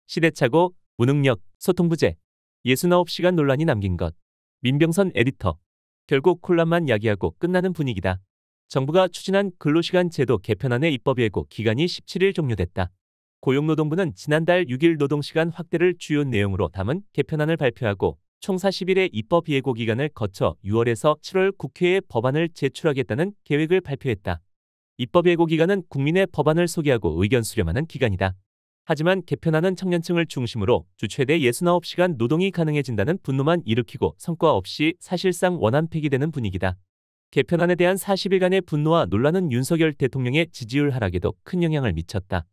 시대착오, 무능력, 소통 부재, 69시간 논란이 남긴 것. 민병선 에디터. 결국 혼란만 야기하고 끝나는 분위기다. 정부가 추진한 근로시간 제도 개편안의 입법 예고 기간이 17일 종료됐다. 고용노동부는 지난달 6일 노동시간 확대를 주요 내용으로 담은 개편안을 발표하고 총 40일의 입법 예고 기간을 거쳐 6월에서 7월 국회에 법안을 제출하겠다는 계획을 발표했다. 입법 예고 기간은 국민의 법안을 소개하고 의견 수렴하는 기간이다. 하지만 개편안은 청년층을 중심으로 주 최대 69시간 노동이 가능해진다는 분노만 일으키고 성과 없이 사실상 원안 폐기되는 분위기다. 개편안에 대한 40일간의 분노와 논란은 윤석열 대통령의 지지율 하락에도 큰 영향을 미쳤다.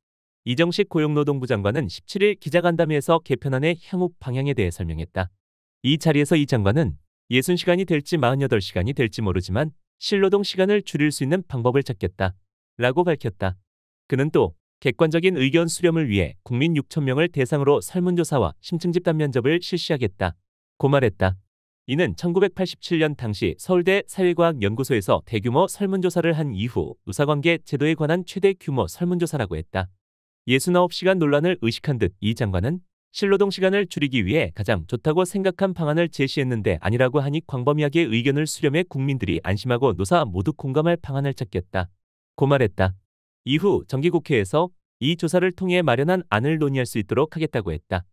이정식 고용노동부 장관은 17일 기자간담회에서 개편안의 향후 방향에 대해 설명했다. 이 자리에서 이 장관은 60시간이 될지 48시간이 될지 모르지만 실노동 시간을 줄일 수 있는 방법을 찾겠다. 라고 밝혔다. 그는 또 객관적인 의견 수렴을 위해 국민 6,000명을 대상으로 설문조사와 심층 집단 면접을 실시하겠다. 고 말했다. 이는 1987년 당시 서울대 사회과학연구소에서 대규모 설문조사를 한 이후 의사관계 제도에 관한 최대 규모 설문조사라고 했다. 69시간 논란을 의식한 듯 이 장관은 실노동 시간을 줄이기 위해 가장 좋다고 생각한 방안을 제시했는데 아니라고 하니 광범위하게 의견을 수렴해 국민들이 안심하고 노사 모두 공감할 방안을 찾겠다. 고 말했다. 이후 정기국회에서 이 조사를 통해 마련한 안을 논의할 수 있도록 하겠다고 했다.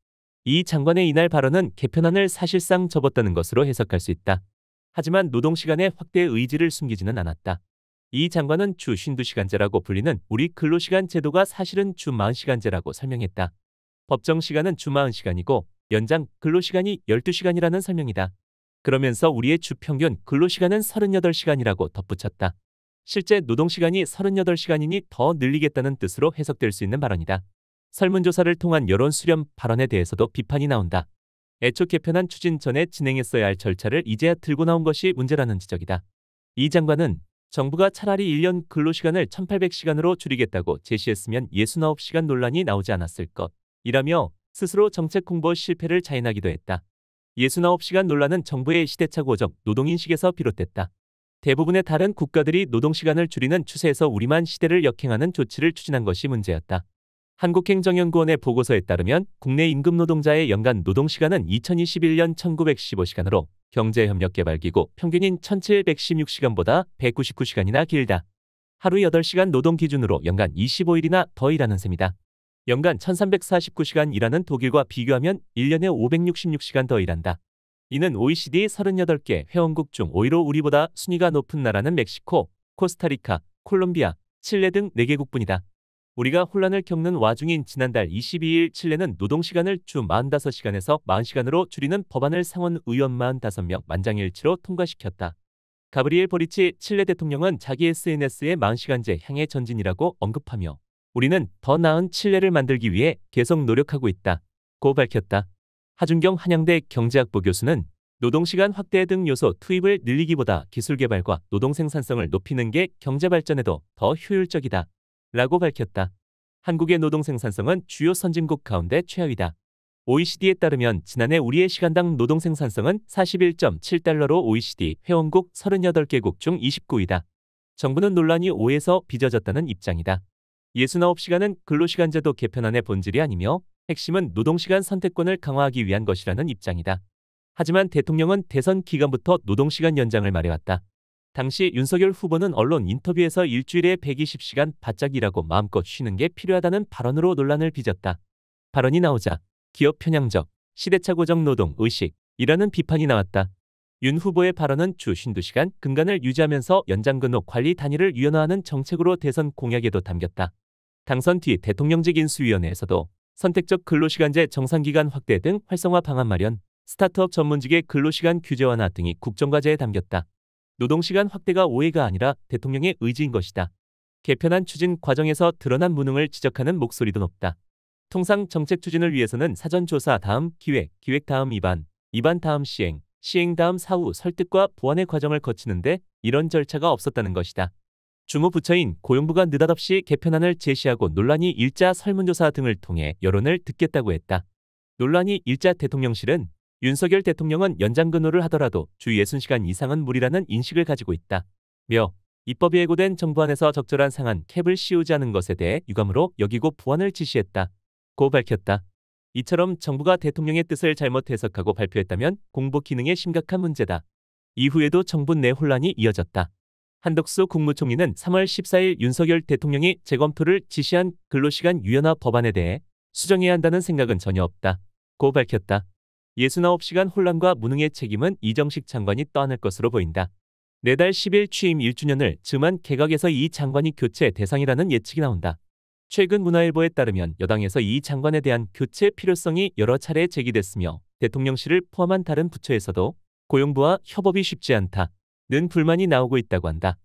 이 장관의 이날 발언은 개편안을 사실상 접었다는 것으로 해석할 수 있다. 하지만 노동시간의 확대 의지를 숨기지는 않았다. 이 장관은 주 52시간제라고 불리는 우리 근로시간 제도가 사실은 주 40시간제라고 설명했다. 법정 시간은 주 40시간이고 연장 근로시간이 12시간이라는 설명이다. 그러면서 우리의 주 평균 근로시간은 38시간이라고 덧붙였다. 실제 노동시간이 38시간이니 더 늘리겠다는 뜻으로 해석될 수 있는 발언이다. 설문조사를 통한 여론 수렴 발언에 대해서도 비판이 나온다. 애초 개편안 추진 전에 진행했어야 할 절차를 이제야 들고 나온 것이 문제라는 지적이다. 이 장관은 정부가 차라리 1년 근로시간을 1800시간으로 줄이겠다고 제시했으면 69시간 논란이 나오지 않았을 것이라며 스스로 정책 홍보 실패를 자인하기도 했다. 69시간 논란은 정부의 시대착오적 노동인식에서 비롯됐다. 대부분의 다른 국가들이 노동시간을 줄이는 추세에서 우리만 시대를 역행하는 조치를 추진한 것이 문제였다. 한국행정연구원의 보고서에 따르면 국내 임금노동자의 연간 노동시간은 2021년 1915시간으로 경제협력개발기구 평균인 1716시간보다 199시간이나 길다. 하루 8시간 노동 기준으로 연간 25일이나 더 일하는 셈이다. 연간 1349시간 일하는 독일과 비교하면 1년에 566시간 더 일한다. 이는 OECD 38개 회원국 중 5위로 우리보다 순위가 높은 나라는 멕시코, 코스타리카, 콜롬비아, 칠레 등 4개국뿐이다. 우리가 혼란을 겪는 와중인 지난달 22일 칠레는 노동시간을 주 45시간에서 40시간으로 줄이는 법안을 상원 의원 45명 만장일치로 통과시켰다. 가브리엘 보리치 칠레 대통령은 자기 SNS에 40시간제 향해 전진이라고 언급하며 우리는 더 나은 칠레를 만들기 위해 계속 노력하고 있다. 고 밝혔다. 하준경 한양대 경제학부 교수는 노동시간 확대 등 요소 투입을 늘리기보다 기술개발과 노동생산성을 높이는 게 경제발전에도 더 효율적이다. 라고 밝혔다. 한국의 노동생산성은 주요 선진국 가운데 최하위다. OECD에 따르면 지난해 우리의 시간당 노동생산성은 41.7달러로 OECD 회원국 38개국 중 29위다. 정부는 논란이 오해서 빚어졌다는 입장이다. 69시간은 근로시간제도 개편안의 본질이 아니며 핵심은 노동시간 선택권을 강화하기 위한 것이라는 입장이다. 하지만 대통령은 대선 기간부터 노동시간 연장을 말해왔다. 당시 윤석열 후보는 언론 인터뷰에서 일주일에 120시간 바짝 일하고 마음껏 쉬는 게 필요하다는 발언으로 논란을 빚었다. 발언이 나오자 기업 편향적, 시대착오적 노동 의식이라는 비판이 나왔다. 윤 후보의 발언은 주 52시간 근간을 유지하면서 연장근로 관리 단위를 유연화하는 정책으로 대선 공약에도 담겼다. 당선 뒤 대통령직 인수위원회에서도 선택적 근로시간제 정상기간 확대 등 활성화 방안 마련, 스타트업 전문직의 근로시간 규제 완화 등이 국정과제에 담겼다. 노동시간 확대가 오해가 아니라 대통령의 의지인 것이다. 개편안 추진 과정에서 드러난 무능을 지적하는 목소리도 높다. 통상 정책 추진을 위해서는 사전조사 다음 기획, 기획 다음 입안, 입안 다음 시행, 시행 다음 사후 설득과 보완의 과정을 거치는데 이런 절차가 없었다는 것이다. 주무부처인 고용부가 느닷없이 개편안을 제시하고 논란이 일자 설문조사 등을 통해 여론을 듣겠다고 했다. 논란이 일자 대통령실은 윤석열 대통령은 연장근로를 하더라도 주 60시간 이상은 무리라는 인식을 가지고 있다. 며 입법이 예고된 정부안에서 적절한 상한 캡을 씌우지 않은 것에 대해 유감으로 여기고 보완을 지시했다. 고 밝혔다. 이처럼 정부가 대통령의 뜻을 잘못 해석하고 발표했다면 공보 기능에 심각한 문제다. 이후에도 정부 내 혼란이 이어졌다. 한덕수 국무총리는 3월 14일 윤석열 대통령이 재검토를 지시한 근로시간 유연화 법안에 대해 수정해야 한다는 생각은 전혀 없다. 고 밝혔다. 69시간 혼란과 무능의 책임은 이정식 장관이 떠안을 것으로 보인다. 내달 10일 취임 1주년을 즈음한 개각에서 이 장관이 교체 대상이라는 예측이 나온다. 최근 문화일보에 따르면 여당에서 이 장관에 대한 교체 필요성이 여러 차례 제기됐으며 대통령실을 포함한 다른 부처에서도 고용부와 협업이 쉽지 않다는 불만이 나오고 있다고 한다.